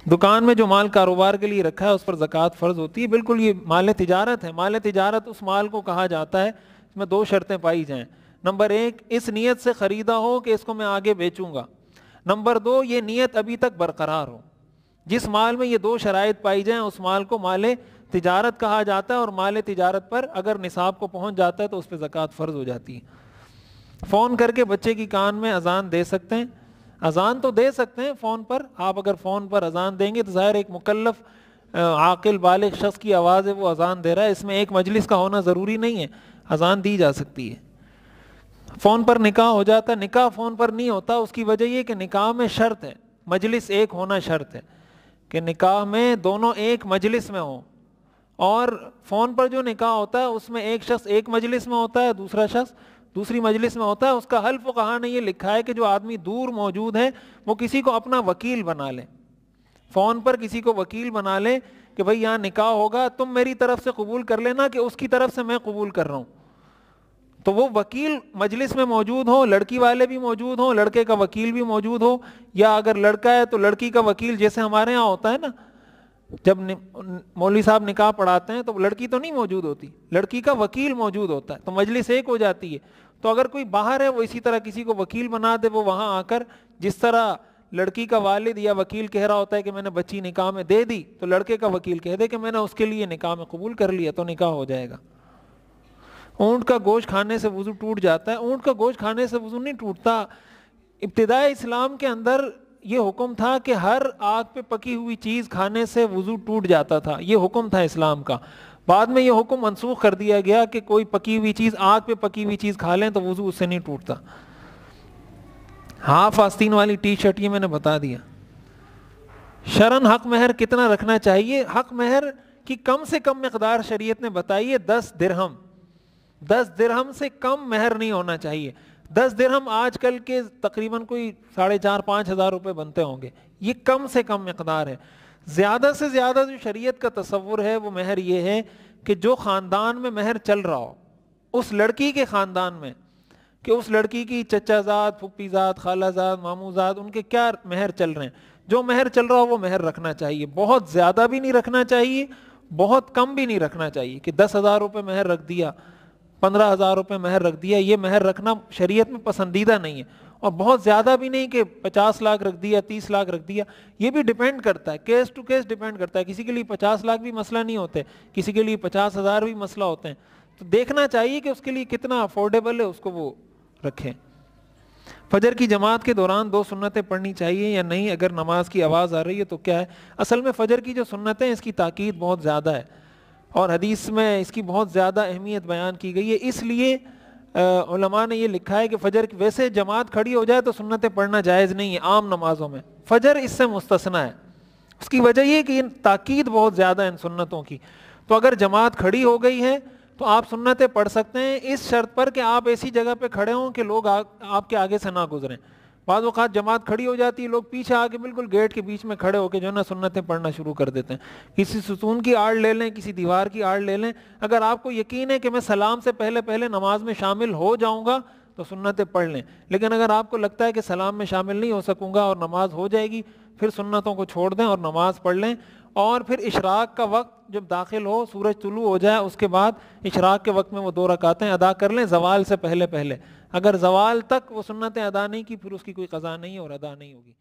دکان میں جو مال کاروبار کے لیے رکھا ہے اس پر زکوٰۃ فرض ہوتی ہے. بالکل یہ مال تجارت ہے. مال تجارت اس مال کو کہا جاتا ہے اس میں 2 شرطیں پائی جائیں. نمبر 1 اس نیت سے خریدا ہو کہ اس کو میں آگے بیچوں گا. نمبر 2 یہ نیت ابھی تک برقرار ہو. جس مال میں یہ 2 شرائط پائی جائیں اس مال کو مال تجارت کہا جاتا ہے, اور مال تجارت پر اگر نصاب کو پہنچ جاتا ہے تو اس پہ زکوٰۃ فرض ہو جاتی ہے. فون کر کے بچے کی کان میں اذان دے سکتے ہیں. اذان تو دے سکتے ہیں فون پر. آپ اگر فون پر اذان دیں گے تو ظاہر ایک مکلف عاقل بالغ شخص کی آواز ہے, وہ اذان دے رہا ہے, اس میں ایک مجلس کا ہونا ضروری نہیں ہے, اذان دی جا سکتی ہے. فون پر نکاح ہو جاتا ہے. نکاح فون پر نہیں ہوتا, اس کی وجہ یہ کہ نکاح میں شرط ہے, مجلس ایک ہونا شرط ہے, کہ نکاح میں دونوں ایک مجلس میں ہوں. اور فون پر جو نکاح ہوتا ہے اس میں ایک شخص ایک مجلس میں ہوتا ہے, دوسرا شخص دوسری مجلس میں ہوتا ہے. اس کا حل فقہا نے یہ لکھا ہے کہ جو آدمی دور موجود ہے وہ کسی کو اپنا وکیل بنا لے, فون پر کسی کو وکیل بنا لے کہ بھئی یہاں نکاح ہوگا, تم میری طرف سے قبول کر لینا کہ اس کی طرف سے میں قبول کر رہا ہوں. تو وہ وکیل مجلس میں موجود ہو, لڑکی والے بھی موجود ہوں, لڑکے کا وکیل بھی موجود ہو, یا اگر لڑکا ہے تو لڑکی کا وکیل, جیسے ہمارے ہاں ہوتا ہے نا, جب مولوی صاحب نکاح پڑھاتے ہیں تو لڑکی تو نہیں موجود ہوتی, لڑکی کا وکیل موجود ہوتا ہے, تو مجلس ایک ہو جاتی ہے. تو اگر کوئی باہر ہے وہ اسی طرح کسی کو وکیل بنا دے, وہ وہاں آ کر جس طرح لڑکی کا والد یا وکیل کہہ رہا ہوتا ہے کہ میں نے بچی نکاح میں دے دی, تو لڑکے کا وکیل کہہ دے کہ میں نے اس کے لیے نکاح میں قبول کر لیا, تو نکاح ہو جائے گا. اونٹ کا گوشت کھانے سے وضو ٹوٹ جاتا ہے. اونٹ کا گوشت کھانے سے وضو نہیں ٹوٹتا. ابتدائے اسلام کے اندر یہ حکم تھا کہ ہر آگ پہ پکی ہوئی چیز کھانے سے وضو ٹوٹ جاتا تھا, یہ حکم تھا اسلام کا. بعد میں یہ حکم منسوخ کر دیا گیا کہ کوئی پکی ہوئی چیز, آگ پہ پکی ہوئی چیز کھا لیں تو وضو اس سے نہیں ٹوٹتا. ہاف آستین والی ٹی شرٹ یہ میں نے بتا دیا. شرعاً حق مہر کتنا رکھنا چاہیے؟ حق مہر کی کم سے کم مقدار شریعت نے بتائی ہے 10 درہم. 10 درہم سے کم مہر نہیں ہونا چاہیے. 10 درہم آج کل کے تقریباً کوئی 4,500-5,000 ہزار روپے بنتے ہوں گے. یہ کم سے کم مقدار ہے. زیادہ سے زیادہ جو شریعت کا تصور ہے وہ مہر یہ ہے کہ جو خاندان میں مہر چل رہا ہو, اس لڑکی کے خاندان میں, کہ اس لڑکی کی چچا زاد, پھپھی زاد, خالہ زاد, ماموں زاد, ان کے کیا مہر چل رہے ہیں, جو مہر چل رہا ہو وہ مہر رکھنا چاہیے. بہت زیادہ بھی نہیں رکھنا چاہیے, بہت کم بھی نہیں رکھنا چاہیے کہ 10,000 روپے مہر رکھ دیا, 15,000 روپے مہر رکھ دیا. یہ مہر رکھنا شریعت میں پسندیدہ نہیں ہے. اور بہت زیادہ بھی نہیں کہ 50 لاکھ رکھ دیا, 30 لاکھ رکھ دیا. یہ بھی ڈیپینڈ کرتا ہے, کیس ٹو کیس ڈیپینڈ کرتا ہے. کسی کے لیے 50 لاکھ بھی مسئلہ نہیں ہوتے, کسی کے لیے 50,000 بھی مسئلہ ہوتے ہیں. تو دیکھنا چاہیے کہ اس کے لیے کتنا افورڈیبل ہے, اس کو وہ رکھیں. فجر کی جماعت کے دوران 2 سنتیں پڑھنی چاہیے یا نہیں؟ اگر نماز کی آواز آ رہی ہے تو کیا ہے؟ اصل میں فجر کی جو سنتیں اس کی تاکید بہت زیادہ ہے, اور حدیث میں اس کی بہت زیادہ اہمیت بیان کی گئی ہے. اس لیے علماء نے یہ لکھا ہے کہ فجر ویسے جماعت کھڑی ہو جائے تو سنتیں پڑھنا جائز نہیں ہے عام نمازوں میں, فجر اس سے مستثنیٰ ہے. اس کی وجہ یہ کہ تاکید بہت زیادہ ہے ان سنتوں کی. تو اگر جماعت کھڑی ہو گئی ہے تو آپ سنتیں پڑھ سکتے ہیں, اس شرط پر کہ آپ ایسی جگہ پہ کھڑے ہوں کہ لوگ آپ کے آگے سے نہ گزریں. بعض اوقات جماعت کھڑی ہو جاتی ہے, لوگ پیچھے آ کے بالکل گیٹ کے بیچ میں کھڑے ہو کے جو ہے نا سنتیں پڑھنا شروع کر دیتے ہیں. کسی ستون کی آڑ لے لیں, کسی دیوار کی آڑ لے لیں. اگر آپ کو یقین ہے کہ میں سلام سے پہلے پہلے نماز میں شامل ہو جاؤں گا تو سنتیں پڑھ لیں. لیکن اگر آپ کو لگتا ہے کہ سلام میں شامل نہیں ہو سکوں گا اور نماز ہو جائے گی, پھر سنتوں کو چھوڑ دیں اور نماز پڑھ لیں. اور پھر اشراق کا وقت جب داخل ہو, سورج طلوع ہو جائے, اس کے بعد اشراق کے وقت میں وہ 2 رکعتیں ادا کر لیں زوال سے پہلے پہلے. اگر زوال تک وہ سنتیں ادا نہیں کی پھر اس کی کوئی قضا نہیں اور ادا نہیں ہوگی.